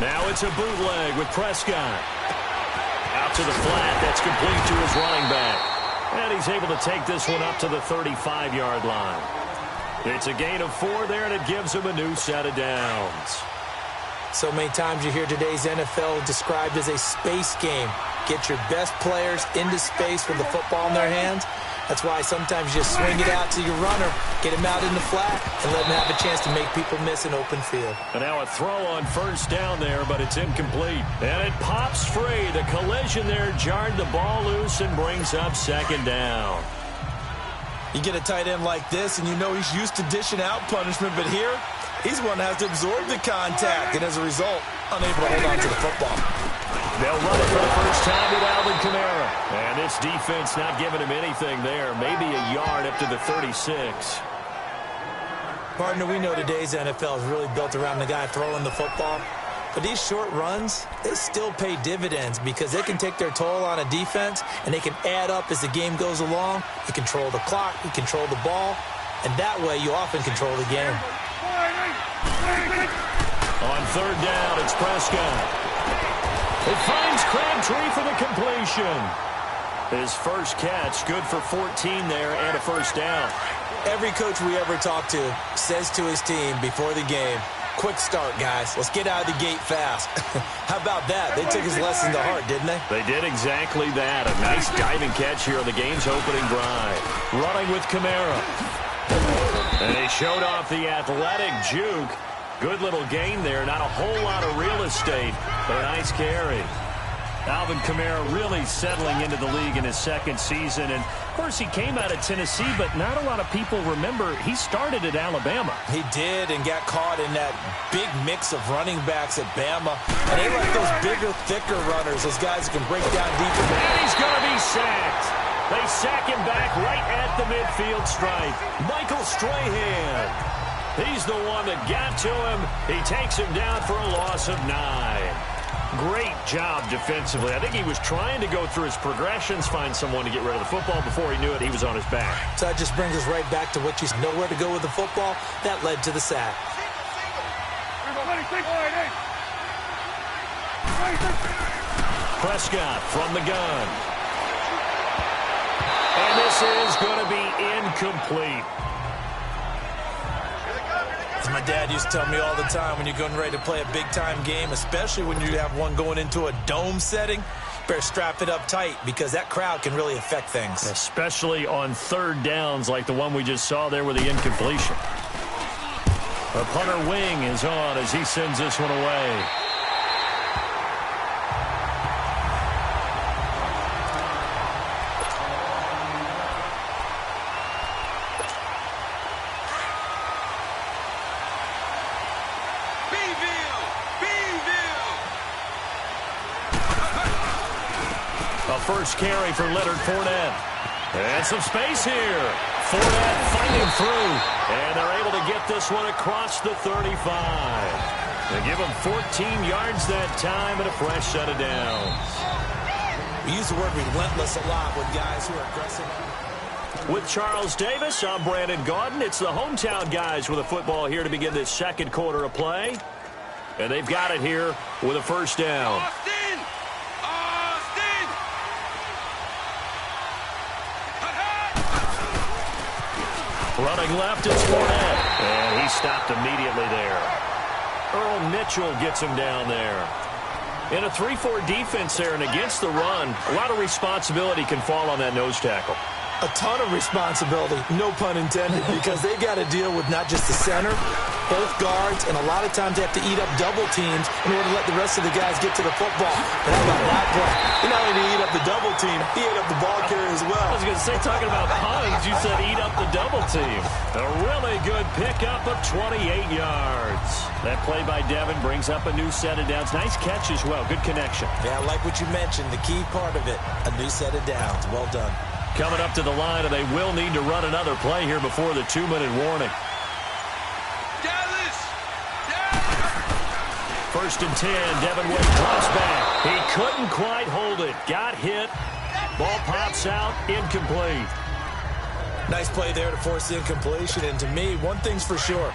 Now it's a bootleg with Prescott. Out to the flat. That's complete to his running back. And he's able to take this one up to the 35-yard line. It's a gain of 4 there, and it gives him a new set of downs. So many times you hear today's NFL described as a space game. Get your best players into space with the football in their hands. That's why sometimes you just swing it out to your runner, get him out in the flat, and let him have a chance to make people miss an open field. And now a throw on first down there, but it's incomplete. And it pops free. The collision there jarred the ball loose and brings up second down. You get a tight end like this, and you know he's used to dishing out punishment, but here, he's one that has to absorb the contact, and as a result, unable to hold on to the football. They'll run it for the first time with Alvin Kamara. And this defense not giving him anything there. Maybe a yard up to the 36. Partner, we know today's NFL is really built around the guy throwing the football. But these short runs, they still pay dividends because they can take their toll on a defense, and they can add up as the game goes along. You control the clock, you control the ball, and that way you often control the game. On third down, it's Prescott. It finds Crabtree for the completion. His first catch, good for 14 there and a first down. Every coach we ever talk to says to his team before the game, quick start, guys. Let's get out of the gate fast. How about that? They took his lesson to heart, didn't they? They did exactly that. A nice diving catch here on the game's opening drive. Running with Kamara. And he showed off the athletic juke. Good little gain there. Not a whole lot of real estate, but a nice carry. Alvin Kamara really settling into the league in his second season. And, of course, he came out of Tennessee, but not a lot of people remember he started at Alabama. He did and got caught in that big mix of running backs at Bama. And they like those bigger, thicker runners, those guys who can break down deep. And he's going to be sacked. They sack him back right at the midfield stripe. Michael Strahan. He's the one that got to him. He takes him down for a loss of 9. Great job defensively. I think he was trying to go through his progressions, find someone to get rid of the football. Before he knew it, he was on his back. So that just brings us right back to what you know where to go with the football. That led to the sack. Prescott from the gun. And this is going to be incomplete. As my dad used to tell me all the time, when you're getting ready to play a big-time game, especially when you have one going into a dome setting, better strap it up tight because that crowd can really affect things. Especially on third downs like the one we just saw there with the incompletion. The punter wing is on as he sends this one away. First carry for Leonard Fournette. And some space here. Fournette fighting through. And they're able to get this one across the 35. They give him 14 yards that time and a fresh set of downs. We use the word relentless a lot with guys who are aggressive. With Charles Davis, I'm Brandon Gaudin. It's the hometown guys with a football here to begin this second quarter of play. And they've got it here with a first down. Running left is Fournette, and he stopped immediately there. Earl Mitchell gets him down there. In a 3-4 defense there and against the run, a lot of responsibility can fall on that nose tackle. A ton of responsibility, no pun intended, because they got to deal with not just the center, both guards, and a lot of times they have to eat up double teams in order to let the rest of the guys get to the football. But how about that play? He not only did he eat up the double team, he ate up the ball carrier as well. I was going to say, talking about puns, you said eat up the double team. A really good pickup of 28 yards. That play by Devin brings up a new set of downs. Nice catch as well. Good connection. Yeah, like what you mentioned, the key part of it, a new set of downs. Well done. Coming up to the line, and they will need to run another play here before the 2-minute warning. First and 10, Devin Wade drops back. He couldn't quite hold it. Got hit. Ball pops out, incomplete. Nice play there to force the incompletion. And to me, one thing's for sure.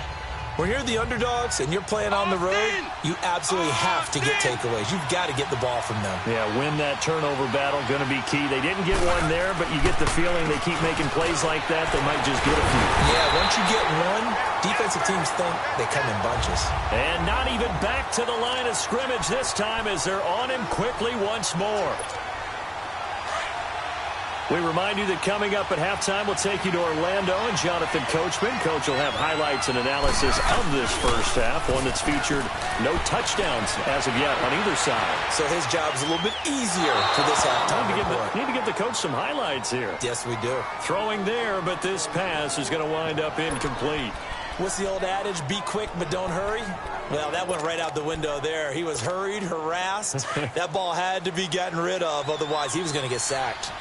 When you're the underdogs and you're playing on the road, you absolutely have to get takeaways. You've got to get the ball from them. Yeah, win that turnover battle, going to be key. They didn't get one there, but you get the feeling they keep making plays like that, they might just get a few. Yeah, once you get one, defensive teams think they come in bunches. And not even back to the line of scrimmage this time as they're on him quickly once more. We remind you that coming up at halftime, we'll take you to Orlando and Jonathan Coachman. Coach will have highlights and analysis of this first half, one that's featured no touchdowns as of yet on either side. So his job's a little bit easier for this halftime. Need to give the coach some highlights here. Yes, we do. Throwing there, but this pass is going to wind up incomplete. What's the old adage? Be quick, but don't hurry. Well, that went right out the window there. He was hurried, harassed. That ball had to be gotten rid of, otherwise he was going to get sacked.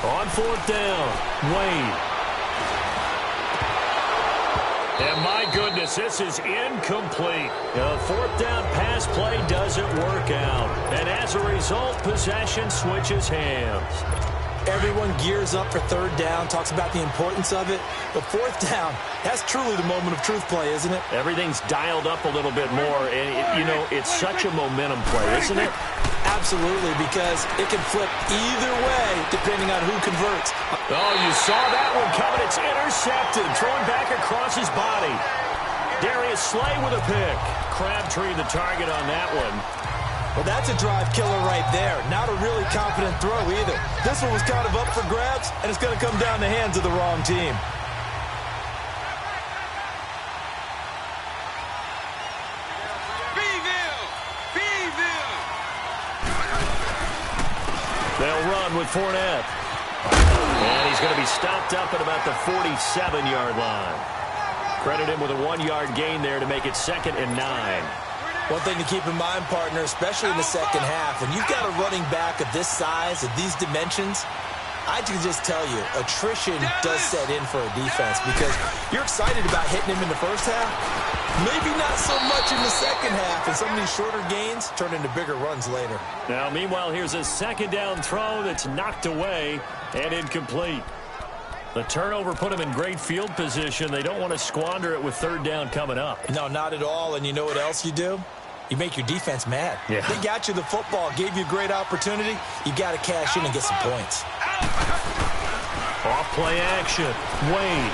On fourth down, Wayne. And my goodness, this is incomplete. The fourth down pass play doesn't work out. And as a result, possession switches hands. Everyone gears up for third down, talks about the importance of it. But fourth down, that's truly the moment of truth play, isn't it? Everything's dialed up a little bit more. And, it's such a momentum play, isn't it? Absolutely, because it can flip either way depending on who converts. Oh, you saw that one coming. It's intercepted, thrown back across his body. Darius Slay with a pick. Crabtree the target on that one. Well, that's a drive killer right there. Not a really confident throw either. This one was kind of up for grabs, and it's going to come down the hands of the wrong team. They'll run with Fournette. And he's going to be stopped up at about the 47-yard line. Credit him with a 1-yard gain there to make it 2nd and 9. One thing to keep in mind, partner, especially in the second half, when you've got a running back of this size, of these dimensions, I can just tell you, attrition does set in for a defense because you're excited about hitting him in the first half. Maybe not so much in the second half, and some of these shorter gains turn into bigger runs later. Now, meanwhile, here's a second down throw that's knocked away and incomplete. The turnover put him in great field position. They don't want to squander it with third down coming up. No, not at all. And you know what else you do? You make your defense mad. Yeah. They got you the football, gave you a great opportunity. You got to cash in and get some points. Off play action. Wade.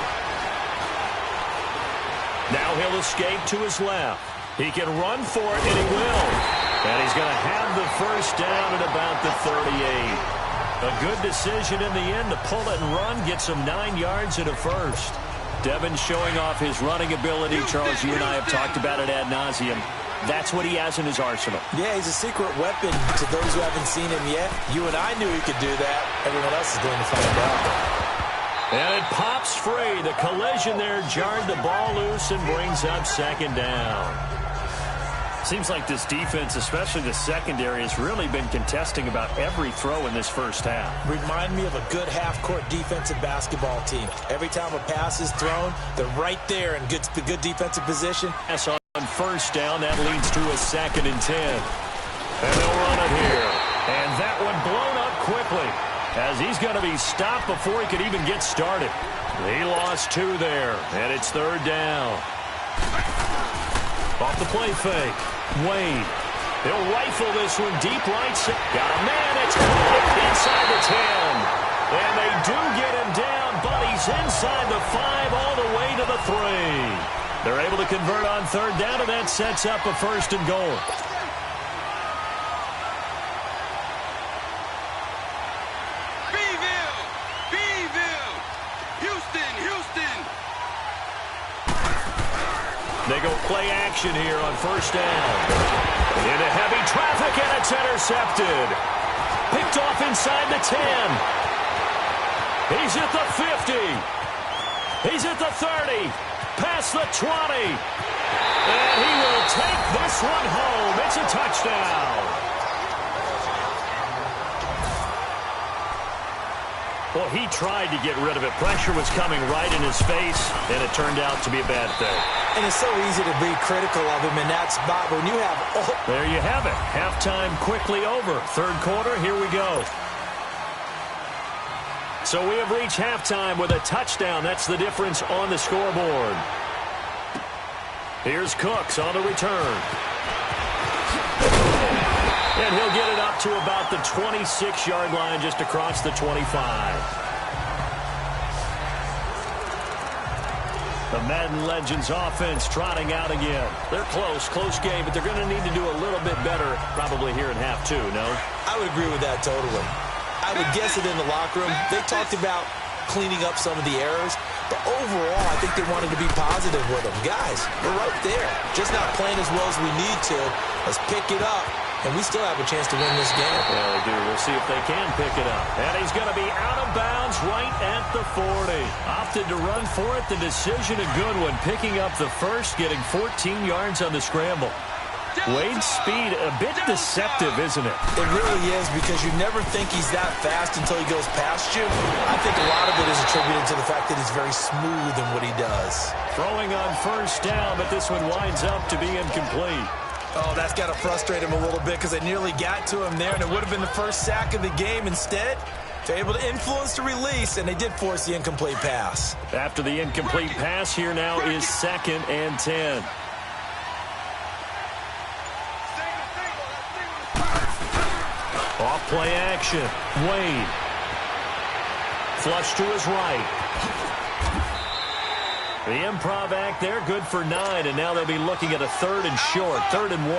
Now he'll escape to his left. He can run for it, and he will. And he's going to have the first down at about the 38. A good decision in the end to pull it and run, get some 9 yards at a first. Devin showing off his running ability. Charles, you and I have talked about it ad nauseum. That's what he has in his arsenal. Yeah, he's a secret weapon to those who haven't seen him yet. You and I knew he could do that. Everyone else is going to find out. And it pops free. The collision there jarred the ball loose and brings up 2nd down. Seems like this defense, especially the secondary, has really been contesting about every throw in this first half. Remind me of a good half-court defensive basketball team. Every time a pass is thrown, they're right there in good defensive position. Yes, on first down, that leads to a 2nd and 10. And they'll run it here. And that one blown up quickly as he's going to be stopped before he could even get started. He lost 2 there, and it's 3rd down. Off the play fake. Wade. He'll rifle this one deep right. Got a man. It's caught inside the 10. And they do get him down, but he's inside the 5 all the way to the 3. They're able to convert on 3rd down, and that sets up a 1st and goal. They go play action here on 1st down. Into heavy traffic, and it's intercepted. Picked off inside the 10. He's at the 50. He's at the 30. Past the 20. And he will take this one home. It's a touchdown. Well, he tried to get rid of it. Pressure was coming right in his face, and it turned out to be a bad thing. And it's so easy to be critical of him in that spot. When you have... There you have it. Halftime quickly over. 3rd quarter, here we go. So we have reached halftime with a touchdown. That's the difference on the scoreboard. Here's Cooks on the return. And he'll get it up to about the 26-yard line, just across the 25. The Madden Legends offense trotting out again. They're close game, but they're going to need to do a little bit better probably here in half two, no? I would agree with that totally. I would guess it in the locker room. They talked about cleaning up some of the errors, but overall, I think they wanted to be positive with them. Guys, we're right there. Just not playing as well as we need to. Let's pick it up, and we still have a chance to win this game. Yeah, they do. We'll see if they can pick it up. And he's going to be out of bounds right at the 40. Opted to run for it. The decision a good one. Picking up the first, getting 14 yards on the scramble. Wade's speed, a bit deceptive, isn't it? It really is, because you never think he's that fast until he goes past you. I think a lot of it is attributed to the fact that he's very smooth in what he does. Throwing on first down, but this one winds up to be incomplete. Oh, that's got to frustrate him a little bit, because they nearly got to him there, and it would have been the first sack of the game. Instead, they're able to influence the release, and they did force the incomplete pass. After the incomplete pass, here now is 2nd and 10. Off play action. Wade. Flush to his right. The improv act there, good for 9, and now they'll be looking at a 3rd and short, 3rd and 1.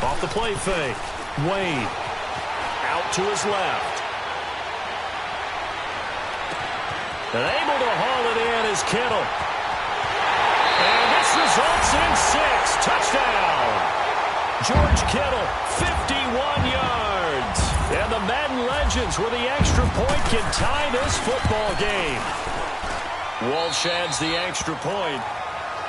Off the play fake. Wade. Out to his left. And able to haul it in is Kittle. And this results in 6. Touchdown. George Kittle, 51 yards. And the Madden Legends with the extra point can tie this football game. Walsh adds the extra point.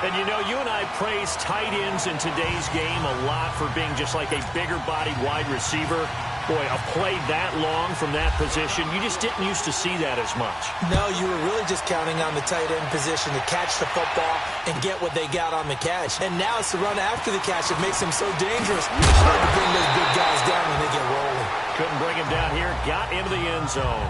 And, you know, you and I praise tight ends in today's game a lot for being just like a bigger-bodied wide receiver. Boy, a play that long from that position, you just didn't used to see that as much. No, you were really just counting on the tight end position to catch the football and get what they got on the catch. And now it's the run after the catch that makes them so dangerous. Hard to bring those big guys down when they get rolling. Couldn't bring him down here. Got into the end zone.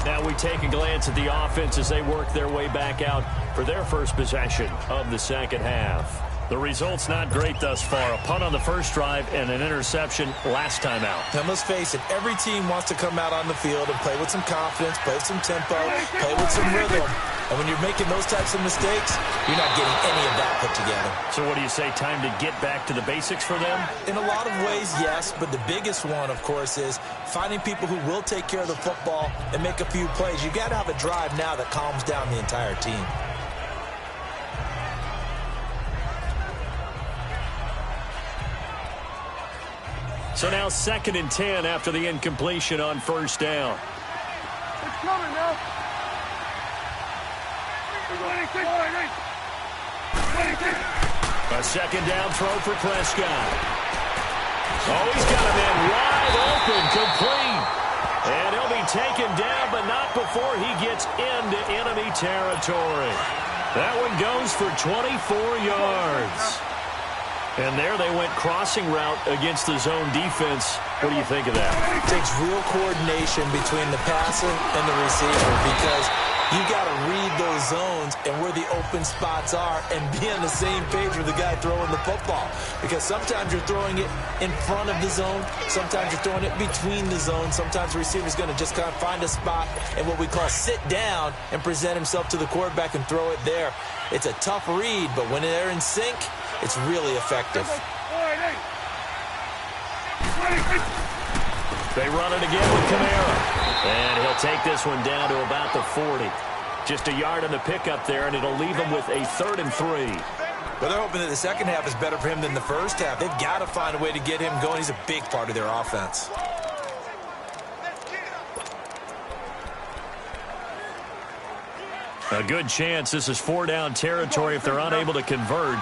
Now we take a glance at the offense as they work their way back out for their first possession of the second half. The result's not great thus far. A punt on the first drive and an interception last time out. Now, let's face it, every team wants to come out on the field and play with some confidence, play with some tempo, play with some rhythm. And when you're making those types of mistakes, you're not getting any of that put together. So what do you say, time to get back to the basics for them? In a lot of ways, yes, but the biggest one, of course, is finding people who will take care of the football and make a few plays. You've got to have a drive now that calms down the entire team. So now 2nd and 10 after the incompletion on first down. It's coming now. A second down throw for Prescott. Oh, he's got a man wide open, complete. And he'll be taken down, but not before he gets into enemy territory. That one goes for 24 yards. And there they went crossing route against the zone defense. What do you think of that? It takes real coordination between the passer and the receiver, because you got to read those zones and where the open spots are and be on the same page with the guy throwing the football. Because sometimes you're throwing it in front of the zone. Sometimes you're throwing it between the zones. Sometimes the receiver's going to just kind of find a spot and what we call sit down and present himself to the quarterback and throw it there. It's a tough read, but when they're in sync, it's really effective. They run it again with Kamara. And he'll take this one down to about the 40. Just a yard on the pickup there, and it'll leave him with a 3rd and 3. Well, they're hoping that the second half is better for him than the first half. They've got to find a way to get him going. He's a big part of their offense. A good chance this is 4-down territory if they're unable to convert.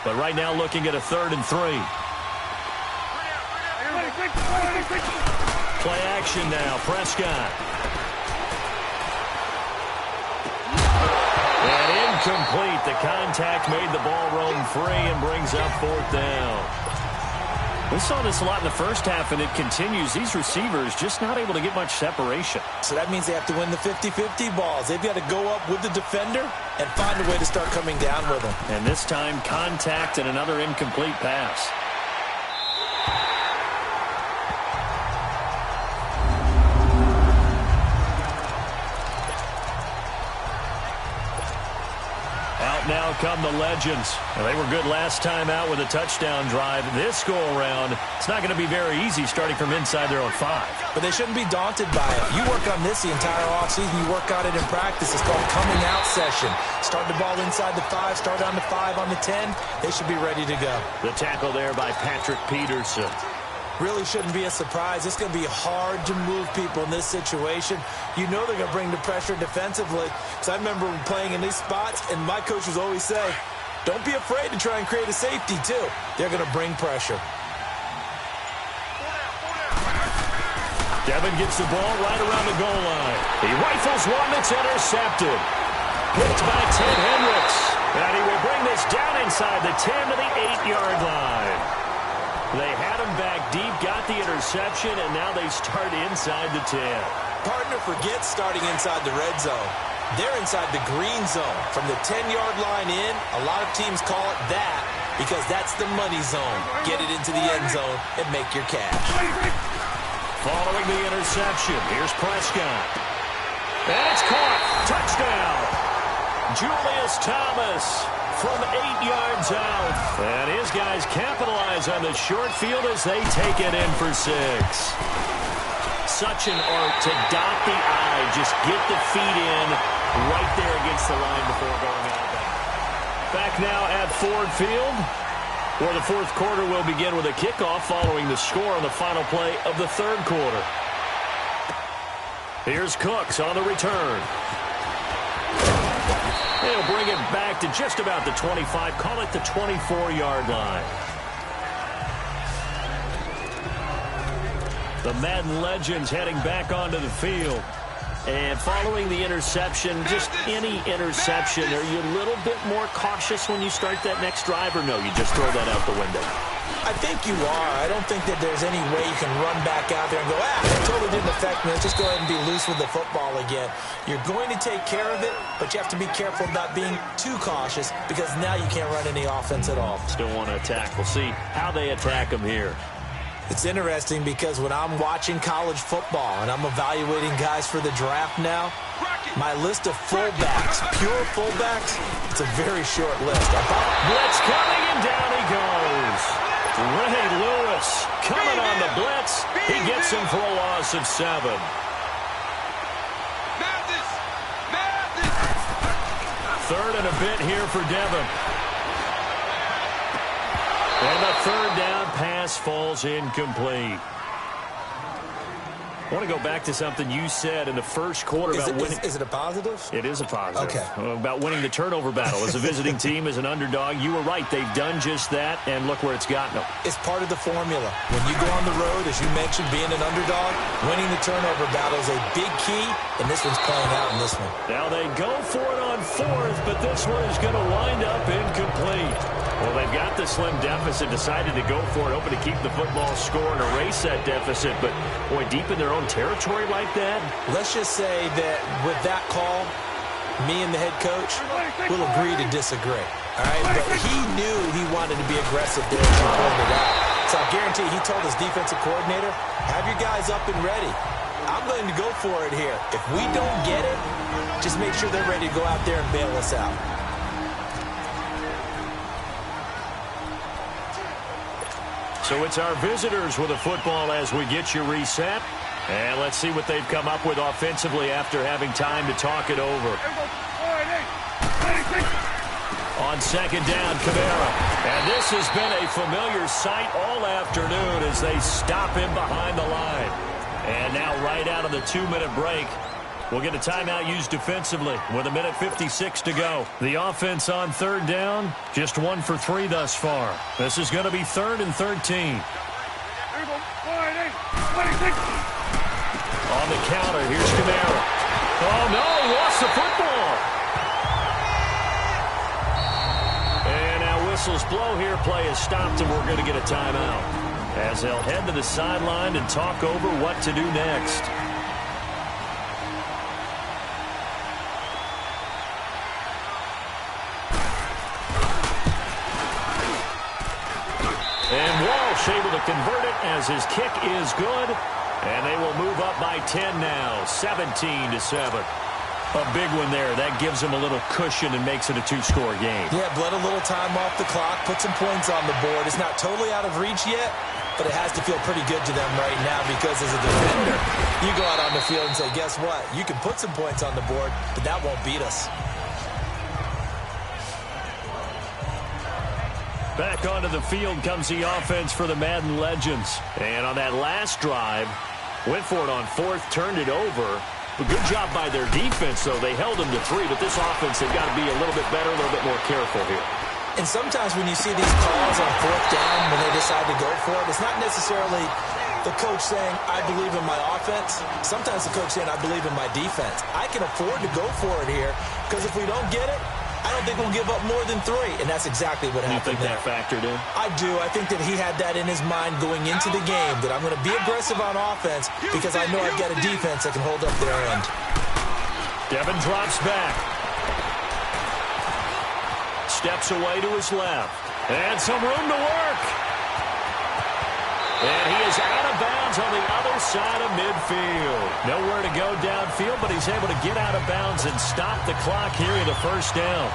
But right now looking at a 3rd and 3. Play action now, Prescott. And Incomplete. The contact made the ball roam free and brings up 4th down. We saw this a lot in the first half, and it continues. These receivers just not able to get much separation. So that means they have to win the 50-50 balls. They've got to go up with the defender and find a way to start coming down with them. And this time, contact and another incomplete pass. Now come the legends. Well, they were good last time out with a touchdown drive. This go-around, it's not going to be very easy starting from inside their own 5. But they shouldn't be daunted by it. You work on this the entire offseason. You work on it in practice. It's called coming out session. Start the ball inside the 5, start on the 5, on the 10. They should be ready to go. The tackle there by Patrick Peterson. Really shouldn't be a surprise. It's going to be hard to move people in this situation. You know they're going to bring the pressure defensively. Because I remember playing in these spots, and my coaches always say, don't be afraid to try and create a safety, too. They're going to bring pressure. Devin gets the ball right around the goal line. He rifles one that's intercepted. Picked by Ted Hendricks. And he will bring this down inside the 10 to the 8-yard line. They had him back deep, got the interception, and now they start inside the 10. Partner forgets starting inside the red zone. They're inside the green zone. From the 10-yard line in, a lot of teams call it that because that's the money zone. Get it into the end zone and make your cash. Following the interception, here's Prescott. And it's caught. Touchdown. Julius Thomas from 8 yards out. And his guys capitalize on the short field as they take it in for 6. Such an art to dot the I, just get the feet in right there against the line before going out. Back now at Ford Field, where the 4th quarter will begin with a kickoff following the score on the final play of the 3rd quarter. Here's Cooks on the return. They'll bring it back to just about the 25, call it the 24-yard line. The Madden legends heading back onto the field. And following the interception, just any interception, are you a little bit more cautious when you start that next drive, or no, you just throw that out the window? I think you are. I don't think that there's any way you can run back out there and go, it totally didn't affect me. Let's just go ahead and be loose with the football again. You're going to take care of it, but you have to be careful about being too cautious because now you can't run any offense at all. Still want to attack. We'll see how they attack them here. It's interesting because when I'm watching college football and I'm evaluating guys for the draft now, my list of fullbacks, pure fullbacks, it's a very short list. Blitz coming and down he goes. Ray Lewis coming on the blitz. He gets him for a loss of 7. Third and a bit here for Devin. And the 3rd down pass falls incomplete. I want to go back to something you said in the first quarter about winning. Is it a positive? It is a positive. Okay. About winning the turnover battle. As a visiting team, as an underdog, you were right. They've done just that, and look where it's gotten them. It's part of the formula. When you go on the road, as you mentioned, being an underdog, winning the turnover battle is a big key, and this one's playing out in this one. Now they go for it on 4th, but this one is going to wind up incomplete. Well, they've got the slim deficit, decided to go for it, hoping to keep the football score and erase that deficit. But, boy, deep in their own territory like that. Let's just say that with that call, me and the head coach will agree to disagree. All right? But he knew he wanted to be aggressive there, as you pointed out. So I guarantee he told his defensive coordinator, have your guys up and ready. I'm going to go for it here. If we don't get it, just make sure they're ready to go out there and bail us out. So it's our visitors with the football as we get you reset. And let's see what they've come up with offensively after having time to talk it over. On 2nd down, Kamara. And this has been a familiar sight all afternoon as they stop him behind the line. And now right out of the 2-minute break, we'll get a timeout used defensively with 1:56 to go. The offense on 3rd down, just 1 for 3 thus far. This is going to be 3rd and 13. On the counter, here's Kamara. Oh, no, he lost the football. whistles blow here, play is stopped, and we're going to get a timeout, as they'll head to the sideline and talk over what to do next. And Walsh able to convert it as his kick is good. And they will move up by 10 now, 17-7. A big one there. That gives them a little cushion and makes it a two-score game. Yeah, bled a little time off the clock, put some points on the board. It's not totally out of reach yet, but it has to feel pretty good to them right now because as a defender, you go out on the field and say, guess what? You can put some points on the board, but that won't beat us. Back onto the field comes the offense for the Madden Legends. And on that last drive, went for it on fourth, turned it over. A good job by their defense, though. They held them to 3, but this offense, they've got to be a little bit better, a little bit more careful here. And sometimes when you see these calls on fourth down, when they decide to go for it, it's not necessarily the coach saying, I believe in my offense. Sometimes the coach saying, I believe in my defense. I can afford to go for it here, because if we don't get it, I don't think we'll give up more than 3, and that's exactly what happened there. You think that factored in? I do. I think that he had that in his mind going into the game, that I'm going to be aggressive on offense because I know I've got a defense that can hold up their end. Devin drops back. Steps away to his left. And some room to work. And he is out of bounds on the other side of midfield. Nowhere to go downfield, but he's able to get out of bounds and stop the clock here in the first down.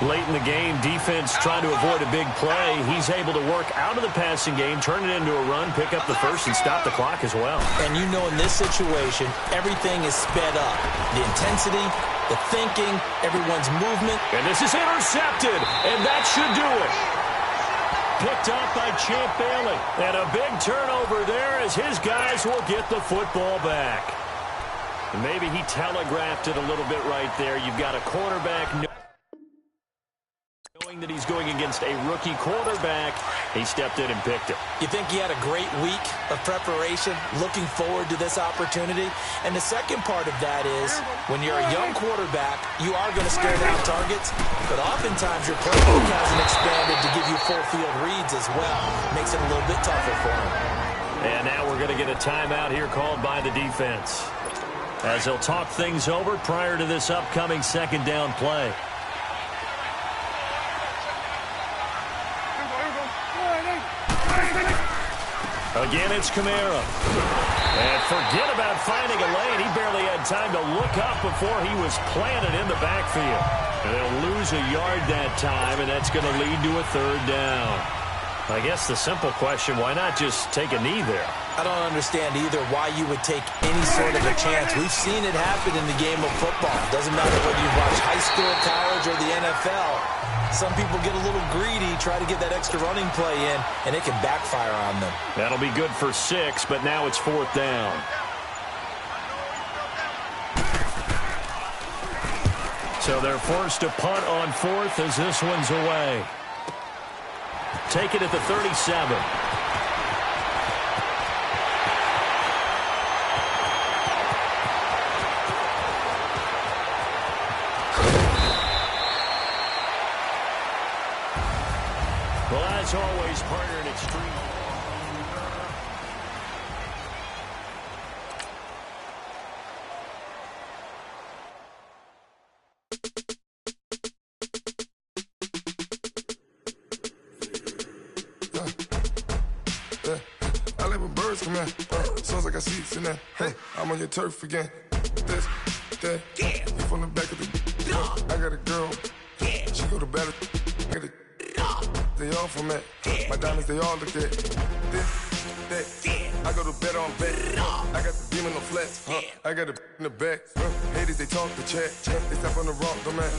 Late in the game, defense trying to avoid a big play. He's able to work out of the passing game, turn it into a run, pick up the first, and stop the clock as well. And you know in this situation, everything is sped up. The intensity, the thinking, everyone's movement. And this is intercepted, and that should do it. Picked up by Champ Bailey. And a big turnover there as his guys will get the football back. And maybe he telegraphed it a little bit right there. You've got a quarterback knowing that he's going against a rookie quarterback. He stepped in and picked it. You think he had a great week of preparation, looking forward to this opportunity? And the second part of that is, when you're a young quarterback, you are going to stare down targets, but oftentimes your playbook hasn't expanded to give you full field reads as well. Makes it a little bit tougher for him. And now we're going to get a timeout here called by the defense, as they'll talk things over prior to this upcoming second down play. Again, it's Kamara. And forget about finding a lane. He barely had time to look up before he was planted in the backfield. And they'll lose a yard that time, and that's going to lead to a third down. I guess the simple question, why not just take a knee there? I don't understand either why you would take any sort of a chance. We've seen it happen in the game of football. Doesn't matter whether you watch high school, college, or the NFL. Some people get a little greedy, try to get that extra running play in, and it can backfire on them. That'll be good for 6, but now it's fourth down. So they're forced to punt on fourth as this one's away. Take it at the 37. Well, as always, partner in extreme. I live with birds come in. Sounds like I got seats in there. Hey, I'm on your turf again. This, that, you from the back of the. I got a girl. She go to battle. They all from it. My diamonds, they all look at this, that. I go to bed on bed. I got the beam in the flats. I got the in the back. Haters, they talk the chat. They step on the rock, the man.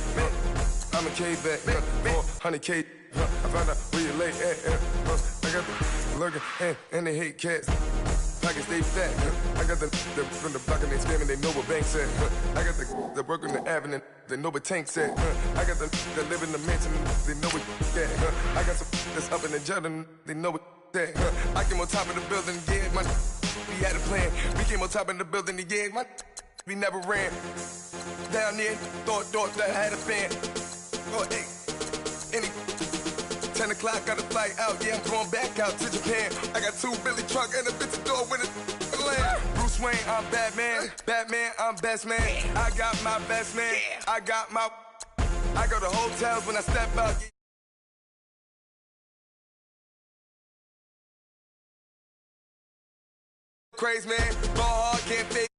I'm a K-back. 400K. I found out where you lay at. I got the lurking and they hate cats. Pockets stay fat. I got the from the block and they screaming, they know what banks at. I got the work on the avenue, they know what tanks at. I got the live in the mansion, they know what that. I got some that's up in the Jordan, they know what that. I came on top of the building, yeah, my we had a plan. We came on top of the building, yeah, my we never ran. Down there, thought that I had a fan. Oh, hey, any 10 o'clock, got a flight out. Yeah, I'm going back out to Japan. I got 2 Billy truck and a bitch door with a land. Bruce Wayne, I'm Batman. Batman, I'm best man. I got my best man. I go to hotels when I step out. Crazy man, ball hard, can't fake.